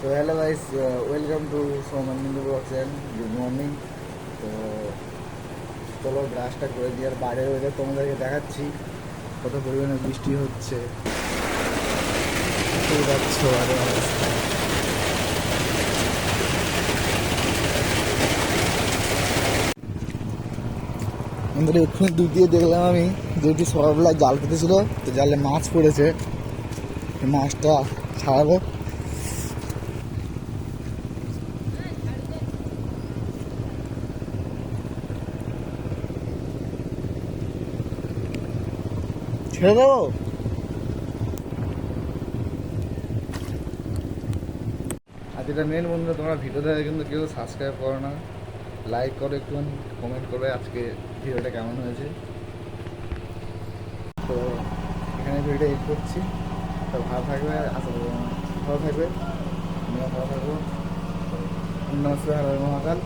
তো hello guys, welcome to Soman Hindu blogs and good morning. তো চলো ব্রাশটা করে দিয়ে আর বাইরের ওয়েদার তোমাদেরকে দেখাচ্ছি কত পরিমাণে বৃষ্টি হচ্ছে। বুঝতেই পারছো আরে অবস্থা। আমাদের এক্ষুনি দুধ দিয়ে দেখলাম আমি যেটি সকালবেলা জাল পেতেছিল, তো জালে মাছ পড়েছে। মাছটা ছাড়াবো। ছেড়ে দেবো। আর যেটা মেন বন্ধু, তোমরা ভিডিও দেখে কিন্তু কেউ সাবস্ক্রাইব করো না, লাইক করো, একটু কমেন্ট করবে আজকে ভিডিওটা কেমন হয়েছে। তো এখানে ভিডিওটা এডিট করছি। তো ভালো থাকবে, আশা করি ভালো থাকবে, আমিও ভালো থাকবো। নমস্কার, হর হর মহাকাল।